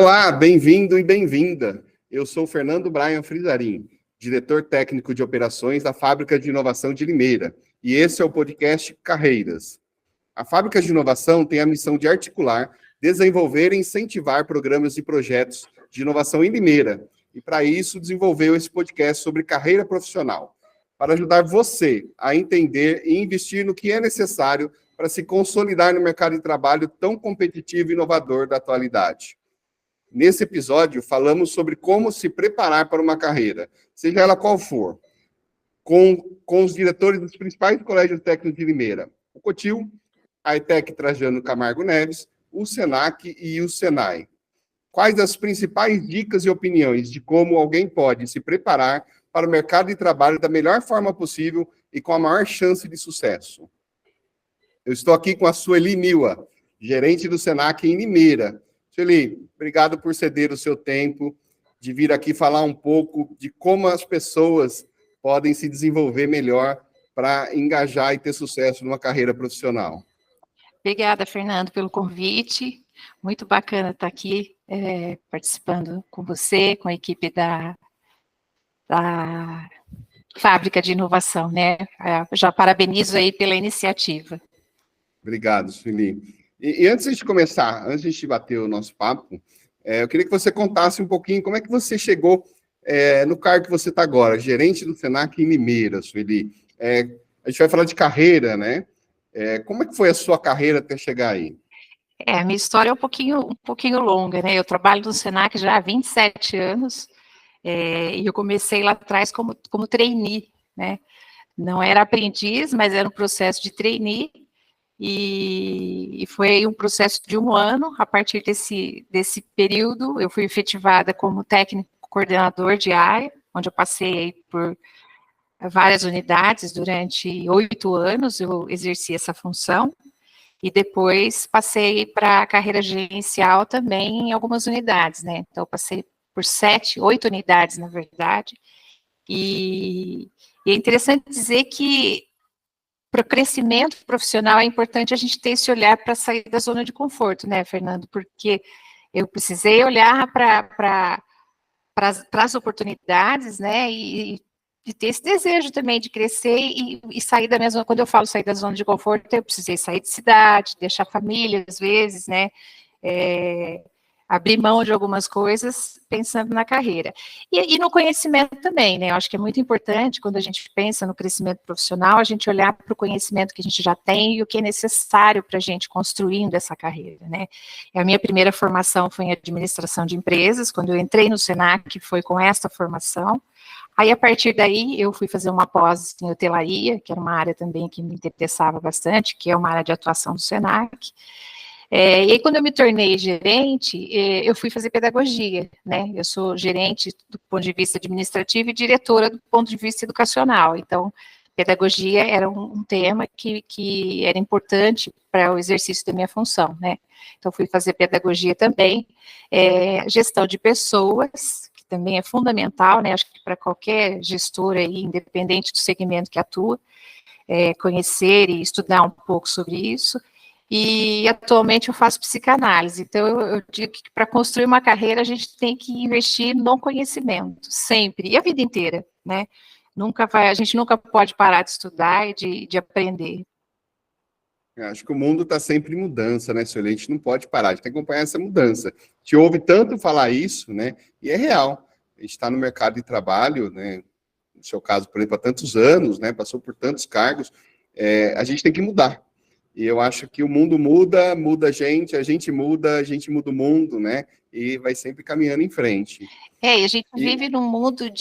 Olá, bem-vindo e bem-vinda. Eu sou Fernando Brian Frizarin, diretor técnico de operações da Fábrica de Inovação de Limeira, e esse é o podcast Carreiras. A Fábrica de Inovação tem a missão de articular, desenvolver e incentivar programas e projetos de inovação em Limeira, e para isso desenvolveu esse podcast sobre carreira profissional, para ajudar você a entender e investir no que é necessário para se consolidar no mercado de trabalho tão competitivo e inovador da atualidade. Nesse episódio, falamos sobre como se preparar para uma carreira, seja ela qual for, com os diretores dos principais colégios técnicos de Limeira, o COTIL, a ETEC Trajano Camargo Neves, o SENAC e o SENAI. Quais as principais dicas e opiniões de como alguém pode se preparar para o mercado de trabalho da melhor forma possível e com a maior chance de sucesso? Eu estou aqui com a Sueli Miwa, gerente do SENAC em Limeira. Sueli, obrigado por ceder o seu tempo, de vir aqui falar um pouco de como as pessoas podem se desenvolver melhor para engajar e ter sucesso numa carreira profissional. Obrigada, Fernando, pelo convite. Muito bacana estar aqui participando com você, com a equipe da Fábrica de Inovação, né? Já parabenizo aí pela iniciativa. Obrigado, Sueli. E antes de começar, antes de a gente bater o nosso papo, eu queria que você contasse um pouquinho como é que você chegou no cargo que você está agora, gerente do SENAC em Limeira, Sueli. A gente vai falar de carreira, né? Como é que foi a sua carreira até chegar aí? A minha história é um pouquinho longa, né? Eu trabalho no SENAC já há 27 anos, e eu comecei lá atrás como trainee, né? Não era aprendiz, mas era um processo de trainee, e foi um processo de 1 ano. A partir desse período, eu fui efetivada como técnico coordenador de área, onde eu passei por várias unidades. Durante 8 anos eu exerci essa função, e depois passei para a carreira gerencial também em algumas unidades, né? Então, eu passei por 8 unidades, na verdade, e é interessante dizer que para o crescimento profissional é importante a gente ter esse olhar para sair da zona de conforto, né, Fernando? Porque eu precisei olhar para as oportunidades, né, e ter esse desejo também de crescer e sair da minha zona. Quando eu falo sair da zona de conforto, eu precisei sair de cidade, deixar família, às vezes, né, abrir mão de algumas coisas pensando na carreira. E no conhecimento também, né? Eu acho que é muito importante, quando a gente pensa no crescimento profissional, a gente olhar para o conhecimento que a gente já tem e o que é necessário para a gente construindo essa carreira, né? A minha primeira formação foi em administração de empresas. Quando eu entrei no SENAC, foi com essa formação. Aí, a partir daí, eu fui fazer uma pós em hotelaria, que era uma área também que me interessava bastante, que é uma área de atuação do SENAC. E aí, quando eu me tornei gerente, eu fui fazer pedagogia, né? Eu sou gerente do ponto de vista administrativo e diretora do ponto de vista educacional. Então, pedagogia era um tema que era importante para o exercício da minha função, né? Então, fui fazer pedagogia também, gestão de pessoas, que também é fundamental, né? Acho que para qualquer gestor aí, independente do segmento que atua, conhecer e estudar um pouco sobre isso. E atualmente eu faço psicanálise. Então eu digo que para construir uma carreira a gente tem que investir no conhecimento, sempre, e a vida inteira, né? A gente nunca pode parar de estudar e de aprender. Eu acho que o mundo está sempre em mudança, né, Sueli? A gente não pode parar, a gente tem que acompanhar essa mudança. A gente ouve tanto falar isso, né? E é real. A gente está no mercado de trabalho, né? No seu caso, por exemplo, há tantos anos, né? Passou por tantos cargos. A gente tem que mudar. E eu acho que o mundo muda a gente muda o mundo, né? E vai sempre caminhando em frente. E a gente vive num mundo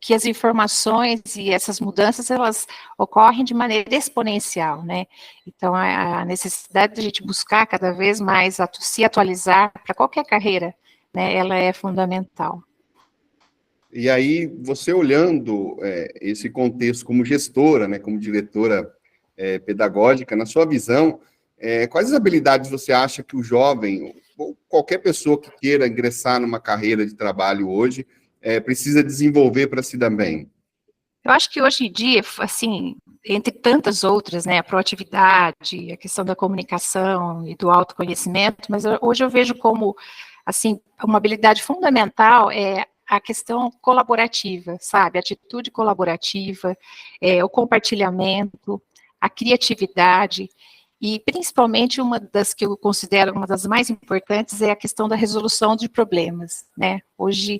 que as informações e essas mudanças, elas ocorrem de maneira exponencial, né? Então, a necessidade de a gente buscar cada vez mais se atualizar para qualquer carreira, né? Ela é fundamental. E aí, você olhando esse contexto como gestora, né? Como diretora pedagógica, na sua visão, quais as habilidades você acha que o jovem, ou qualquer pessoa que queira ingressar numa carreira de trabalho hoje, precisa desenvolver para se dar bem? Eu acho que hoje em dia, assim, entre tantas outras, né, a proatividade, a questão da comunicação e do autoconhecimento, mas hoje eu vejo como, assim, uma habilidade fundamental é a questão colaborativa, sabe? A atitude colaborativa, o compartilhamento, a criatividade, e principalmente uma das que eu considero uma das mais importantes é a questão da resolução de problemas, né? Hoje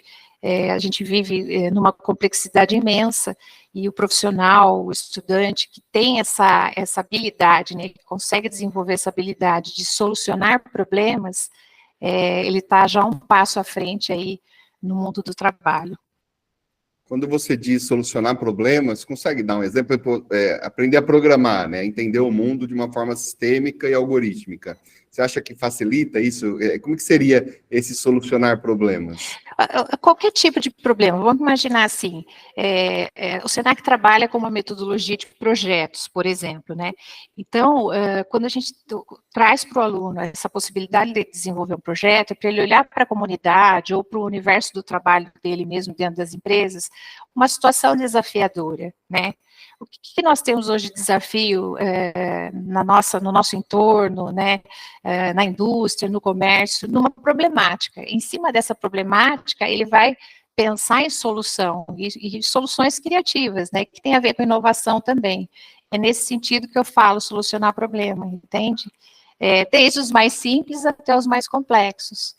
a gente vive numa complexidade imensa, e o profissional, o estudante que tem essa habilidade, né, que consegue desenvolver essa habilidade de solucionar problemas, ele está já um passo à frente aí no mundo do trabalho. Quando você diz solucionar problemas, consegue dar um exemplo? Aprender a programar, né? Entender o mundo de uma forma sistêmica e algorítmica. Você acha que facilita isso? Como que seria esse solucionar problemas? Qualquer tipo de problema, vamos imaginar assim, o Senac trabalha com uma metodologia de projetos, por exemplo, né? Então, quando a gente traz para o aluno essa possibilidade de desenvolver um projeto, é para ele olhar para a comunidade ou para o universo do trabalho dele mesmo dentro das empresas, uma situação desafiadora, né? O que nós temos hoje de desafio no nosso entorno, né, na indústria, no comércio, numa problemática. Em cima dessa problemática, ele vai pensar em solução, e soluções criativas, né, que tem a ver com inovação também. É nesse sentido que eu falo solucionar problema, entende? Desde os mais simples até os mais complexos.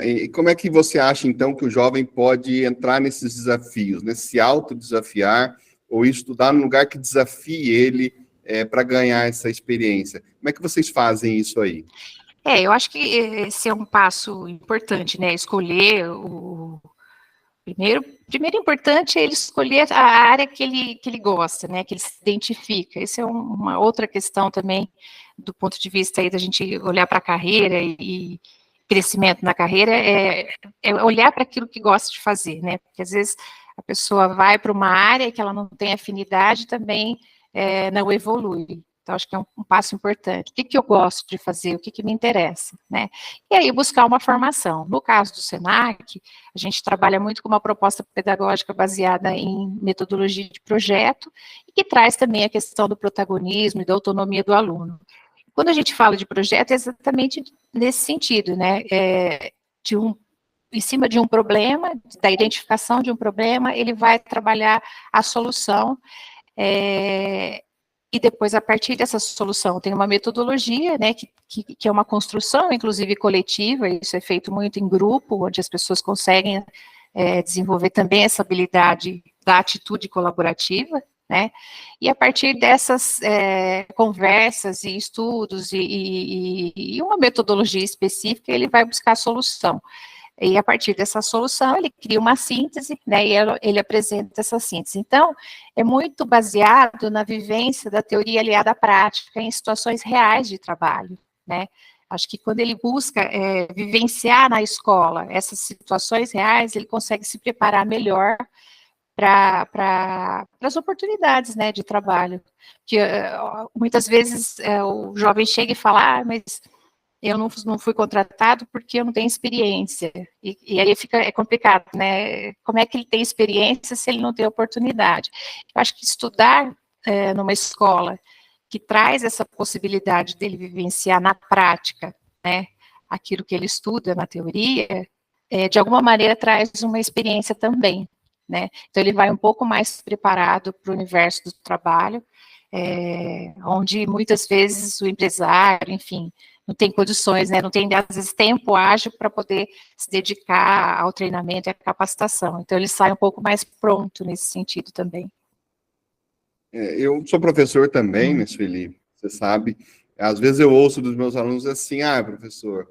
E como é que você acha, então, que o jovem pode entrar nesses desafios, né? Se autodesafiar ou estudar num lugar que desafie ele para ganhar essa experiência? Como é que vocês fazem isso aí? Eu acho que esse é um passo importante, né? Escolher o primeiro importante é ele escolher a área que ele gosta, né? Que ele se identifica. Essa é uma outra questão também, do ponto de vista aí da gente olhar para a carreira e crescimento na carreira, é olhar para aquilo que gosta de fazer, né? Porque às vezes a pessoa vai para uma área que ela não tem afinidade, também não evolui. Então, acho que é um passo importante. O que eu gosto de fazer? O que me interessa, né? E aí, buscar uma formação. No caso do Senac, a gente trabalha muito com uma proposta pedagógica baseada em metodologia de projeto, e que traz também a questão do protagonismo e da autonomia do aluno. Quando a gente fala de projeto, é exatamente nesse sentido, né? Em cima de um problema, da identificação de um problema, ele vai trabalhar a solução, e depois, a partir dessa solução, tem uma metodologia, né, que é uma construção, inclusive, coletiva. Isso é feito muito em grupo, onde as pessoas conseguem desenvolver também essa habilidade da atitude colaborativa, né, e a partir dessas conversas e estudos e uma metodologia específica, ele vai buscar a solução. E a partir dessa solução, ele cria uma síntese, né, e ele apresenta essa síntese. Então, é muito baseado na vivência da teoria aliada à prática em situações reais de trabalho, né. Acho que quando ele busca vivenciar na escola essas situações reais, ele consegue se preparar melhor para as oportunidades, né, de trabalho. Que muitas vezes o jovem chega e fala, mas eu não fui contratado porque eu não tenho experiência, e aí é complicado, né? Como é que ele tem experiência se ele não tem oportunidade? Eu acho que estudar numa escola que traz essa possibilidade dele vivenciar na prática, né, aquilo que ele estuda na teoria, de alguma maneira traz uma experiência também, né? Então ele vai um pouco mais preparado para o universo do trabalho, onde muitas vezes o empresário, enfim, não tem condições, né, não tem, às vezes, tempo ágil para poder se dedicar ao treinamento e à capacitação. Então, ele sai um pouco mais pronto nesse sentido também. Eu sou professor também, né, Felipe, você sabe. Às vezes eu ouço dos meus alunos assim, professor,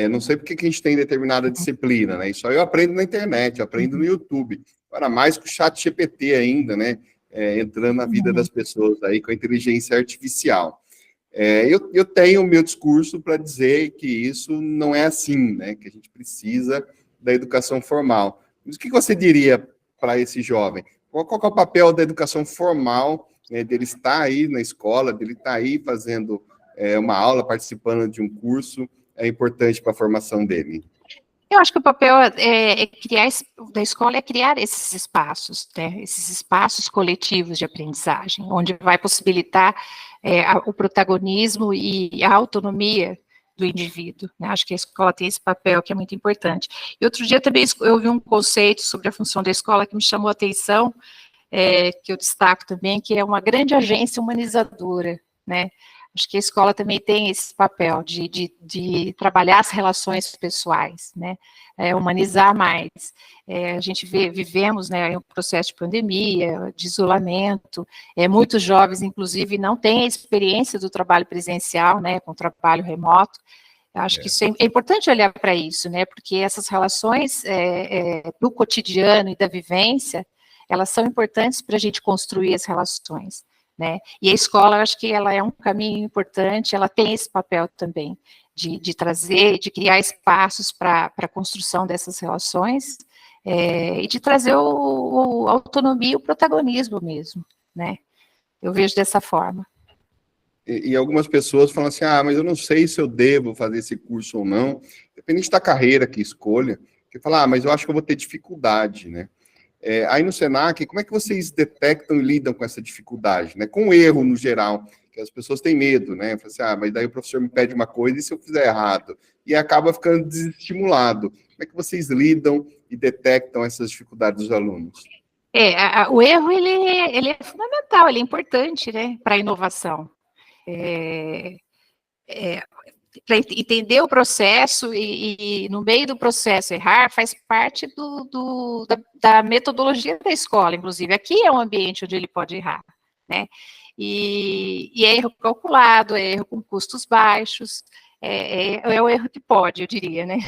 não sei porque que a gente tem determinada disciplina, né? Isso aí eu aprendo na internet, eu aprendo no YouTube. Agora, mais com o chat GPT ainda, né? Entrando na vida das pessoas aí com a inteligência artificial. Eu tenho o meu discurso para dizer que isso não é assim, né? Que a gente precisa da educação formal. Mas o que você diria para esse jovem? Qual é o papel da educação formal, né, dele estar aí na escola, dele estar aí fazendo uma aula, participando de um curso, é importante para a formação dele? Eu acho que o papel da escola é criar esses espaços, né, esses espaços coletivos de aprendizagem, onde vai possibilitar o protagonismo e a autonomia do indivíduo, né? Acho que a escola tem esse papel que é muito importante. E outro dia também eu vi um conceito sobre a função da escola que me chamou a atenção, que eu destaco também, que é uma grande agência humanizadora, né? Acho que a escola também tem esse papel de trabalhar as relações pessoais, né? Humanizar mais. A gente vivemos, né, um processo de pandemia, de isolamento, muitos jovens, inclusive, não têm a experiência do trabalho presencial, né, com o trabalho remoto. Eu acho que isso é importante olhar para isso, né, porque essas relações do cotidiano e da vivência, elas são importantes para a gente construir as relações, né? E a escola, eu acho que ela é um caminho importante, ela tem esse papel também, de trazer, de criar espaços para a construção dessas relações, e de trazer a autonomia e o protagonismo mesmo, né? Eu vejo dessa forma. E algumas pessoas falam assim, mas eu não sei se eu devo fazer esse curso ou não, dependente da carreira que escolha, que fala, mas eu acho que eu vou ter dificuldade, né? Aí no Senac, como é que vocês detectam e lidam com essa dificuldade, né? Com o erro, no geral, que as pessoas têm medo, né? Fala assim, mas daí o professor me pede uma coisa e se eu fizer errado? E acaba ficando desestimulado. Como é que vocês lidam e detectam essas dificuldades dos alunos? O erro, ele é fundamental, ele é importante, né, para a inovação. Para entender o processo e, no meio do processo, errar faz parte da metodologia da escola, inclusive. Aqui é um ambiente onde ele pode errar, né? E é erro calculado, é erro com custos baixos, é o erro que pode, eu diria, né?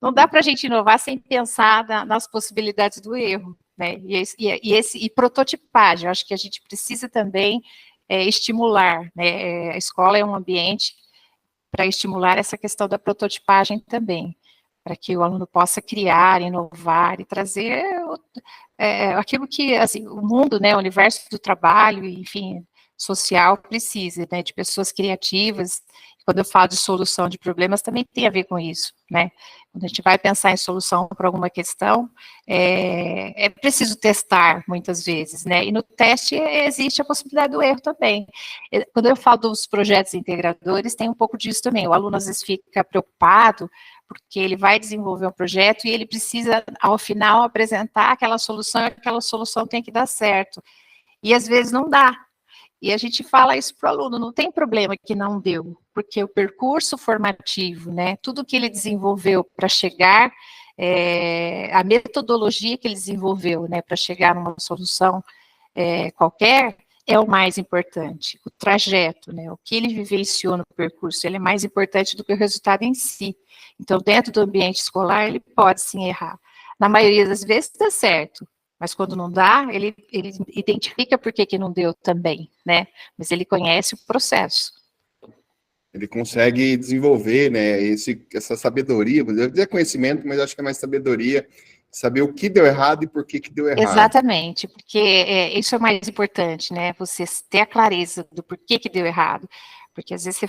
Não dá para a gente inovar sem pensar nas possibilidades do erro, né? E prototipagem, eu acho que a gente precisa também estimular, né? A escola é um ambiente para estimular essa questão da prototipagem também, para que o aluno possa criar, inovar e trazer aquilo que, assim, o mundo, né, o universo do trabalho, enfim, social precisa, né, de pessoas criativas. Quando eu falo de solução de problemas, também tem a ver com isso, né? Quando a gente vai pensar em solução para alguma questão, é preciso testar muitas vezes, né? E no teste existe a possibilidade do erro também. Quando eu falo dos projetos integradores, tem um pouco disso também. O aluno às vezes fica preocupado porque ele vai desenvolver um projeto e ele precisa, ao final, apresentar aquela solução e aquela solução tem que dar certo. E às vezes não dá. E a gente fala isso para o aluno, não tem problema que não deu, porque o percurso formativo, né, tudo que ele desenvolveu para chegar, a metodologia que ele desenvolveu, né, para chegar numa solução qualquer, é o mais importante. O trajeto, né, o que ele vivenciou no percurso, ele é mais importante do que o resultado em si. Então, dentro do ambiente escolar, ele pode sim errar. Na maioria das vezes dá certo, mas quando não dá, ele identifica por que não deu também, né? Mas ele conhece o processo. Ele consegue desenvolver, né, essa sabedoria, eu dizer conhecimento, mas acho que é mais sabedoria, saber o que deu errado e por que deu errado. Exatamente, porque isso é o mais importante, né? Você ter a clareza do porquê que deu errado. Porque às vezes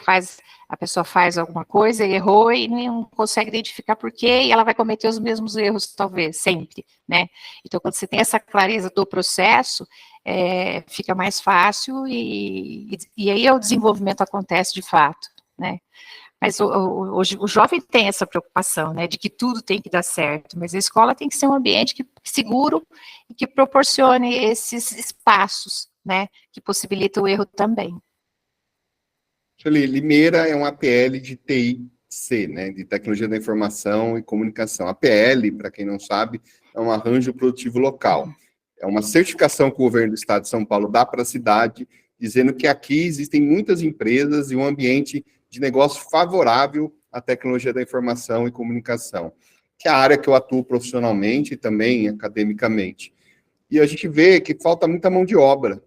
a pessoa faz alguma coisa e errou e não consegue identificar por quê, e ela vai cometer os mesmos erros, talvez, sempre, né? Então, quando você tem essa clareza do processo, fica mais fácil e aí o desenvolvimento acontece de fato, né? Mas o jovem tem essa preocupação, né, de que tudo tem que dar certo, mas a escola tem que ser um ambiente seguro e que proporcione esses espaços, né, que possibilitam o erro também. Limeira é um APL de TIC, né, de Tecnologia da Informação e Comunicação. APL, para quem não sabe, é um arranjo produtivo local. É uma certificação que o governo do estado de São Paulo dá para a cidade, dizendo que aqui existem muitas empresas e um ambiente de negócio favorável à tecnologia da informação e comunicação, que é a área que eu atuo profissionalmente e também academicamente. E a gente vê que falta muita mão de obra,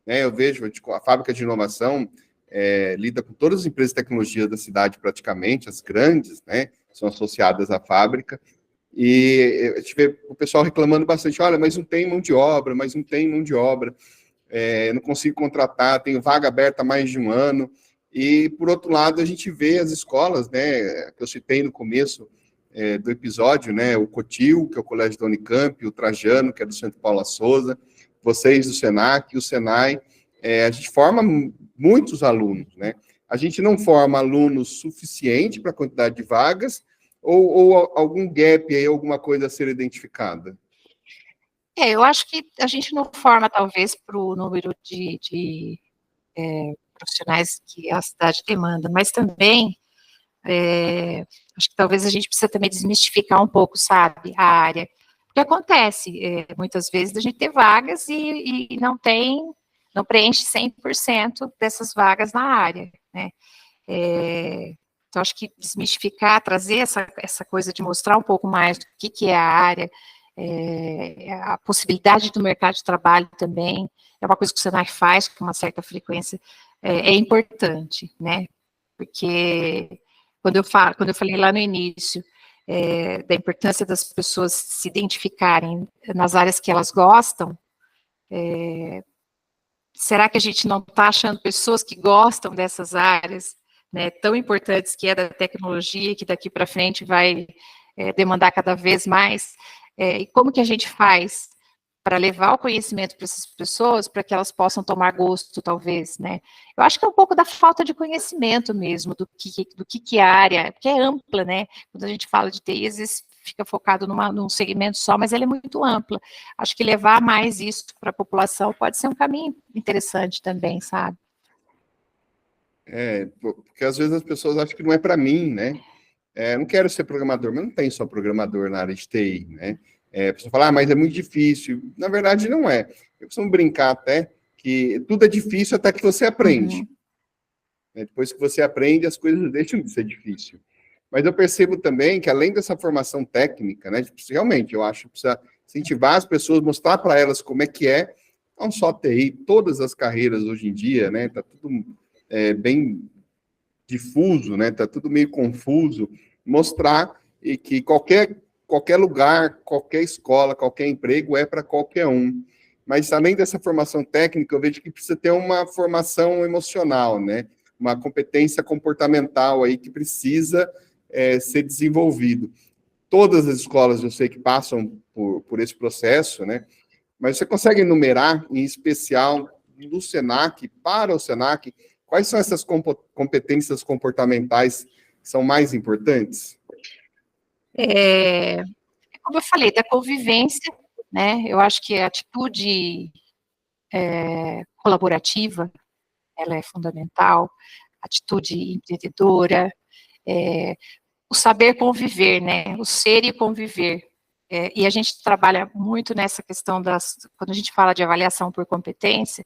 né? Eu vejo a fábrica de inovação lida com todas as empresas de tecnologia da cidade, praticamente, as grandes, né, são associadas à fábrica, e a gente vê o pessoal reclamando bastante, olha, mas não tem mão de obra, não consigo contratar, tenho vaga aberta há mais de um ano, e, por outro lado, a gente vê as escolas, né, que eu citei no começo, do episódio, né? O COTIL, que é o Colégio da Unicamp, o Trajano, que é do Centro Paula Souza, vocês do SENAC, o SENAI, a gente forma muitos alunos, né? A gente não forma alunos suficiente para a quantidade de vagas, ou algum gap aí, alguma coisa a ser identificada? Eu acho que a gente não forma, talvez, para o número de profissionais que a cidade demanda, mas também, acho que talvez a gente precisa também desmistificar um pouco, sabe, a área. Porque acontece, muitas vezes, a gente ter vagas e não preenche 100% dessas vagas na área, né. Então, acho que desmistificar, trazer essa coisa de mostrar um pouco mais do que é a área, a possibilidade do mercado de trabalho também, é uma coisa que o Senac faz com uma certa frequência, é importante, né, porque quando eu falei lá no início, da importância das pessoas se identificarem nas áreas que elas gostam, será que a gente não está achando pessoas que gostam dessas áreas, né, tão importantes que é da tecnologia, que daqui para frente vai demandar cada vez mais, e como que a gente faz para levar o conhecimento para essas pessoas, para que elas possam tomar gosto, talvez, né? Eu acho que é um pouco da falta de conhecimento mesmo, do que é a área, porque é ampla, né? Quando a gente fala de TI, às vezes fica focado num segmento só, mas ela é muito ampla. Acho que levar mais isso para a população pode ser um caminho interessante também, sabe? Porque às vezes as pessoas acham que não é para mim, né? Não quero ser programador, mas não tem só programador na área de TI, né? A pessoa fala, mas é muito difícil. Na verdade, não é. Eu costumo brincar até que tudo é difícil até que você aprende. Uhum. Depois que você aprende, as coisas deixam de ser difíceis. Mas eu percebo também que, além dessa formação técnica, né, realmente, eu acho que precisa incentivar as pessoas, mostrar para elas como é que é, não só TI, todas as carreiras hoje em dia, né, tá tudo bem difuso, né, tá tudo meio confuso, mostrar e que qualquer lugar, qualquer escola, qualquer emprego é para qualquer um. Mas, além dessa formação técnica, eu vejo que precisa ter uma formação emocional, né, uma competência comportamental aí que precisa ser desenvolvido. Todas as escolas eu sei que passam por esse processo, né? Mas você consegue enumerar, em especial do SENAC, para o SENAC, quais são essas competências comportamentais que são mais importantes? Como eu falei, da convivência, né? Eu acho que a atitude colaborativa, ela é fundamental, atitude empreendedora, o saber conviver, né? O ser e conviver. E a gente trabalha muito nessa questão quando a gente fala de avaliação por competência,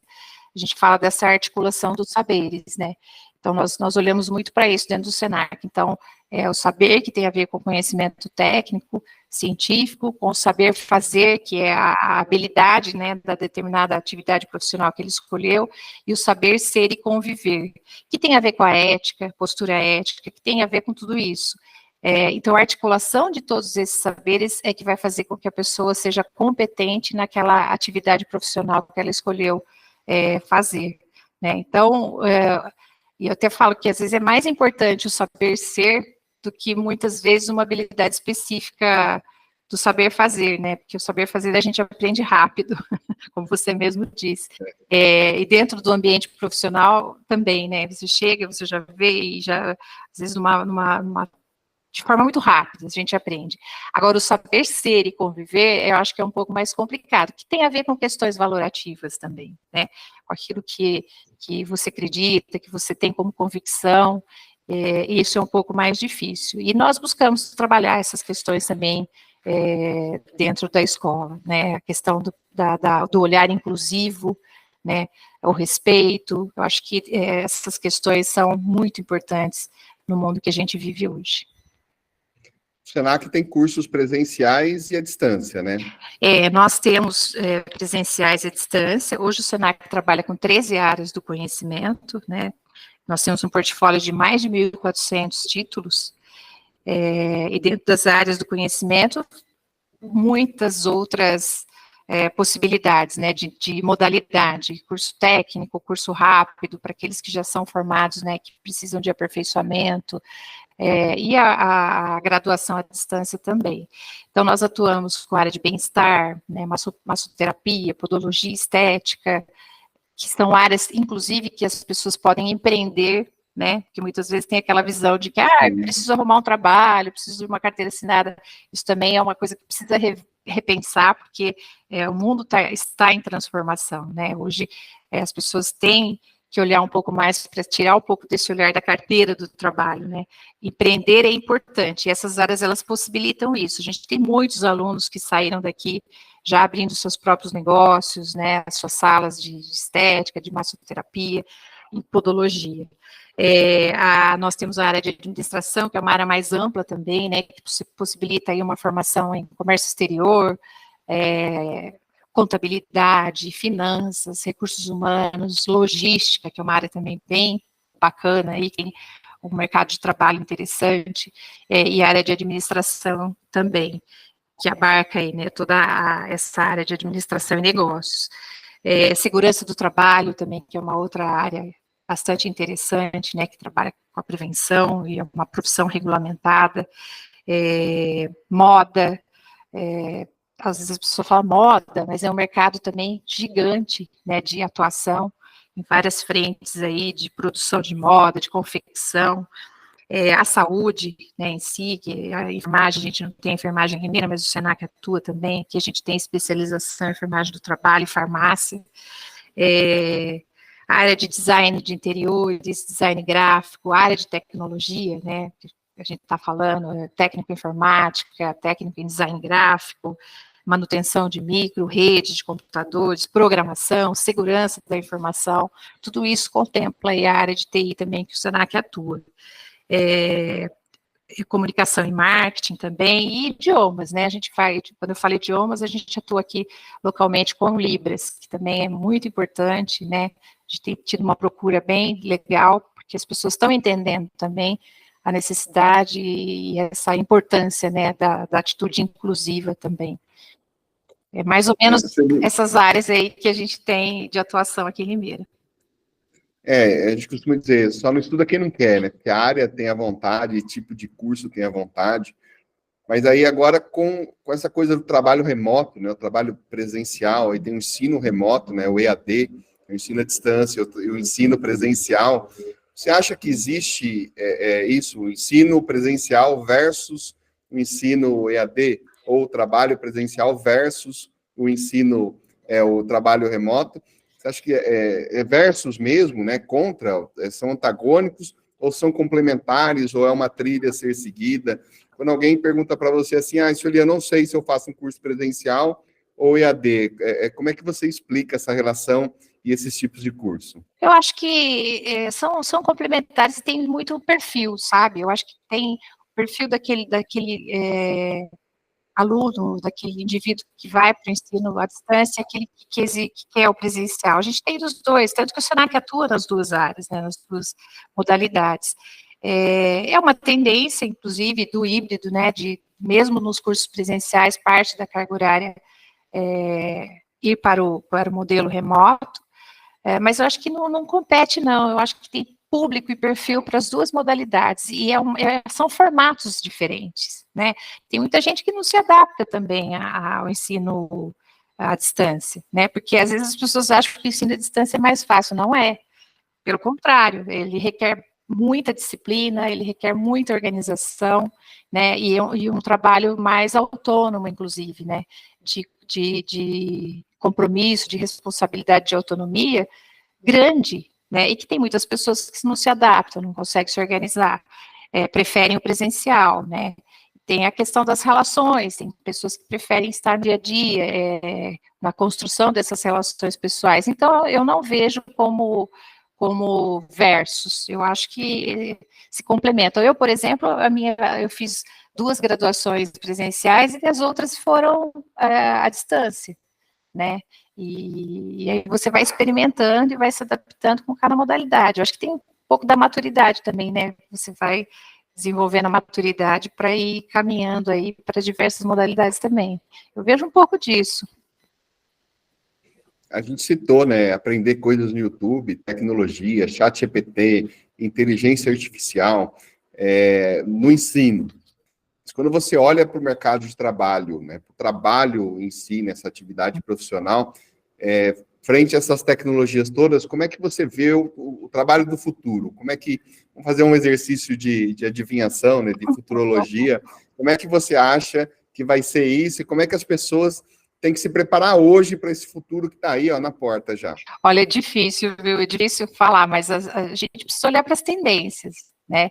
a gente fala dessa articulação dos saberes, né? Então, nós olhamos muito para isso dentro do Senac. Então, o saber que tem a ver com o conhecimento técnico, científico, com o saber fazer, que é a habilidade, né, da determinada atividade profissional que ele escolheu, e o saber ser e conviver, que tem a ver com a ética, postura ética, que tem a ver com tudo isso. Então, a articulação de todos esses saberes é que vai fazer com que a pessoa seja competente naquela atividade profissional que ela escolheu fazer, né? Então, e eu até falo que às vezes é mais importante o saber ser do que muitas vezes uma habilidade específica do saber fazer, né? Porque o saber fazer a gente aprende rápido, como você mesmo disse. E dentro do ambiente profissional também, né? Você chega, você já vê e já, às vezes, de forma muito rápida, a gente aprende. Agora, o saber ser e conviver, eu acho que é um pouco mais complicado, que tem a ver com questões valorativas também, né? Com aquilo que você acredita, que você tem como convicção, isso é um pouco mais difícil. E nós buscamos trabalhar essas questões também dentro da escola, né? A questão do olhar inclusivo, né? O respeito, eu acho que essas questões são muito importantes no mundo que a gente vive hoje. O SENAC tem cursos presenciais e à distância, né? Nós temos presenciais e à distância. Hoje o SENAC trabalha com 13 áreas do conhecimento, né? Nós temos um portfólio de mais de 1.400 títulos, e dentro das áreas do conhecimento, muitas outras possibilidades, né, de modalidade, curso técnico, curso rápido, para aqueles que já são formados, né, que precisam de aperfeiçoamento, e a graduação à distância também. Então, nós atuamos com a área de bem-estar, né, massoterapia, podologia estética, que são áreas, inclusive, que as pessoas podem empreender, né, que muitas vezes tem aquela visão de que, preciso arrumar um trabalho, preciso de uma carteira assinada. Isso também é uma coisa que precisa repensar, porque o mundo está em transformação, né, hoje as pessoas têm que olhar um pouco mais, para tirar um pouco desse olhar da carteira do trabalho, né, empreender é importante, e essas áreas, elas possibilitam isso. A gente tem muitos alunos que saíram daqui já abrindo seus próprios negócios, né, as suas salas de estética, de massoterapia, e podologia. Nós temos a área de administração, que é uma área mais ampla também, né, que possibilita aí uma formação em comércio exterior, contabilidade, finanças, recursos humanos, logística, que é uma área também bem bacana, aí tem um mercado de trabalho interessante, e a área de administração também, que abarca aí, né, toda essa área de administração e negócios. Segurança do trabalho também, que é uma outra área bastante interessante, né, que trabalha com a prevenção e é uma profissão regulamentada. Moda, às vezes as pessoas falam moda, mas é um mercado também gigante, né, de atuação em várias frentes aí, de produção de moda, de confecção, a saúde, né, em si, que a enfermagem, a gente não tem enfermagem em Limeira, mas o Senac atua também, que a gente tem especialização em enfermagem do trabalho e farmácia, a área de design de interiores, design gráfico, a área de tecnologia, né, que a gente está falando, técnico em informática, técnico em design gráfico, manutenção de micro, rede de computadores, programação, segurança da informação, tudo isso contempla aí a área de TI também que o Senac atua. Comunicação e marketing também, e idiomas, né, a gente faz, quando eu falo idiomas, a gente atua aqui localmente com Libras, que também é muito importante, né, a gente tem tido uma procura bem legal, porque as pessoas estão entendendo também a necessidade e essa importância, né, da atitude inclusiva também. É mais ou menos essas áreas aí que a gente tem de atuação aqui em Limeira. A gente costuma dizer, só não estuda quem não quer, né? Porque a área tem a vontade, tipo de curso tem a vontade. Mas aí agora com essa coisa do trabalho remoto, né? O trabalho presencial, aí tem o ensino remoto, né? O EAD, o ensino à distância, o ensino presencial. Você acha que existe isso, o ensino presencial versus o ensino EAD? Ou o trabalho presencial versus o ensino, o trabalho remoto? Você acha que é versus mesmo, né? Contra, são antagônicos ou são complementares, ou é uma trilha a ser seguida? Quando alguém pergunta para você assim, Sueli, eu não sei se eu faço um curso presencial ou EAD, como é que você explica essa relação e esses tipos de curso? Eu acho que são complementares e tem muito perfil, sabe? Eu acho que tem o perfil daquele aluno, daquele indivíduo que vai para o ensino à distância, aquele que quer o presencial. A gente tem dos dois, tanto que o Senac atua nas duas áreas, né, nas duas modalidades. É uma tendência, inclusive, do híbrido, né, de, mesmo nos cursos presenciais, parte da carga horária ir para o modelo remoto, mas eu acho que não compete, não. Eu acho que tem público e perfil para as duas modalidades, e são formatos diferentes, né? Tem muita gente que não se adapta também ao ensino à distância, né? Porque às vezes as pessoas acham que o ensino à distância é mais fácil, não é. Pelo contrário, ele requer muita disciplina, ele requer muita organização, né? E um trabalho mais autônomo, inclusive, né? De compromisso, de responsabilidade, de autonomia grande, né, e que tem muitas pessoas que não se adaptam, não conseguem se organizar, preferem o presencial, né, tem a questão das relações, tem pessoas que preferem estar dia a dia, na construção dessas relações pessoais, então eu não vejo como versus, eu acho que se complementam. Eu, por exemplo, eu fiz 2 graduações presenciais e as outras foram à distância, né, e aí você vai experimentando e vai se adaptando com cada modalidade. Eu acho que tem um pouco da maturidade também, né? Você vai desenvolvendo a maturidade para ir caminhando aí para diversas modalidades também. Eu vejo um pouco disso. A gente citou, né, aprender coisas no YouTube, tecnologia, ChatGPT, inteligência artificial, no ensino. Mas quando você olha para o mercado de trabalho, né, para o trabalho em si, nessa atividade profissional, frente a essas tecnologias todas, como é que você vê o trabalho do futuro? Como é que, vamos fazer um exercício de adivinhação, né, de futurologia, como é que você acha que vai ser isso e como é que as pessoas têm que se preparar hoje para esse futuro que está aí, ó, na porta já? Olha, é difícil, viu? É difícil falar, mas a gente precisa olhar para as tendências, né?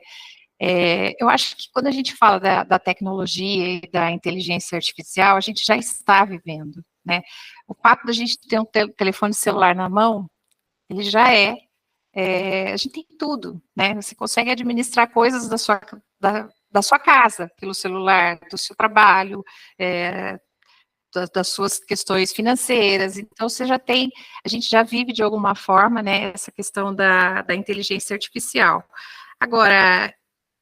Eu acho que quando a gente fala da tecnologia e da inteligência artificial, a gente já está vivendo, né? O fato da gente ter um telefone celular na mão, ele já a gente tem tudo, né? Você consegue administrar coisas da sua casa pelo celular, do seu trabalho, das suas questões financeiras. Então, a gente já vive de alguma forma, né, essa questão da inteligência artificial. Agora,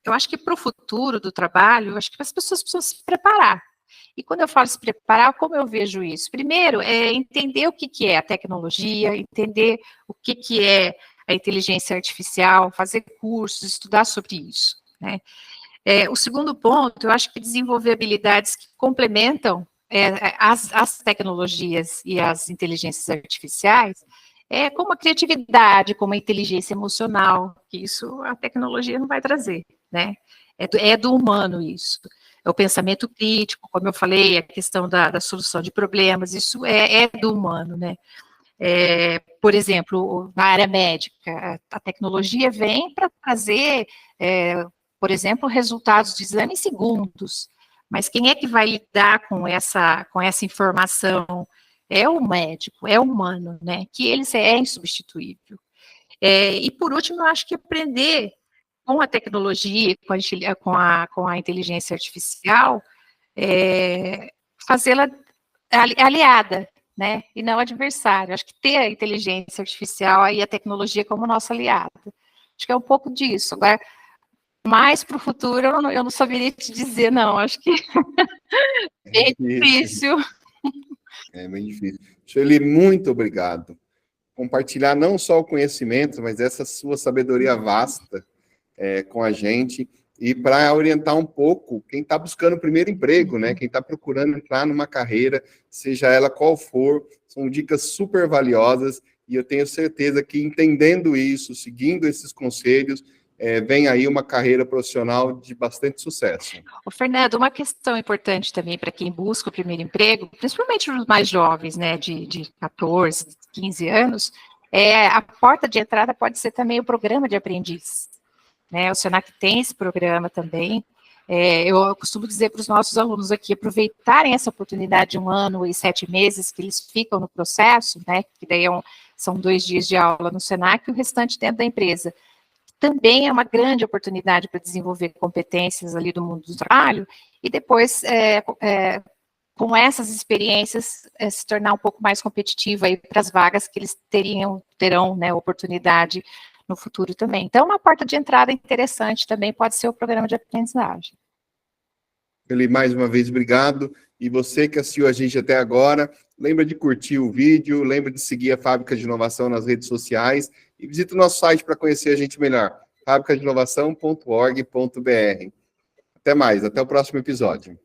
eu acho que para o futuro do trabalho, eu acho que as pessoas precisam se preparar. E quando eu falo se preparar, como eu vejo isso? Primeiro, entender o que é a tecnologia, entender o que é a inteligência artificial, fazer cursos, estudar sobre isso, né? O segundo ponto, eu acho que desenvolver habilidades que complementam as tecnologias e as inteligências artificiais, como a criatividade, como a inteligência emocional, que isso a tecnologia não vai trazer, né? É do humano isso. É o pensamento crítico, como eu falei, a questão da solução de problemas, isso é do humano, né? Por exemplo, na área médica, a tecnologia vem para trazer, por exemplo, resultados de exame em segundos, mas quem é que vai lidar com essa informação? É o médico, é o humano, né? Que ele é insubstituível. E por último, eu acho que aprender com a tecnologia, com a inteligência artificial, fazê-la aliada, né? E não adversário. Acho que ter a inteligência artificial e a tecnologia como nossa aliada. Acho que é um pouco disso. Agora, mais para o futuro, eu não saberia te dizer, não. Acho que é difícil. É bem difícil. Sueli, muito obrigado. Compartilhar não só o conhecimento, mas essa sua sabedoria vasta com a gente e para orientar um pouco quem está buscando o primeiro emprego, né? Quem está procurando entrar numa carreira, seja ela qual for, são dicas super valiosas e eu tenho certeza que entendendo isso, seguindo esses conselhos, vem aí uma carreira profissional de bastante sucesso. Fernando, uma questão importante também para quem busca o primeiro emprego, principalmente os mais jovens, né, de 14, 15 anos, a porta de entrada pode ser também o programa de aprendiz, né? O Senac tem esse programa também. Eu costumo dizer para os nossos alunos aqui aproveitarem essa oportunidade de 1 ano e 7 meses que eles ficam no processo, né, que daí são 2 dias de aula no Senac e o restante dentro da empresa. Também é uma grande oportunidade para desenvolver competências ali do mundo do trabalho e depois, com essas experiências, se tornar um pouco mais competitiva para as vagas que eles terão, né, oportunidade no futuro também. Então, uma porta de entrada interessante também pode ser o programa de aprendizagem. Ele, mais uma vez, obrigado. E você que assistiu a gente até agora, lembra de curtir o vídeo, lembra de seguir a Fábrica de Inovação nas redes sociais e visita o nosso site para conhecer a gente melhor, fabricadeinovação.org.br. Até mais, até o próximo episódio.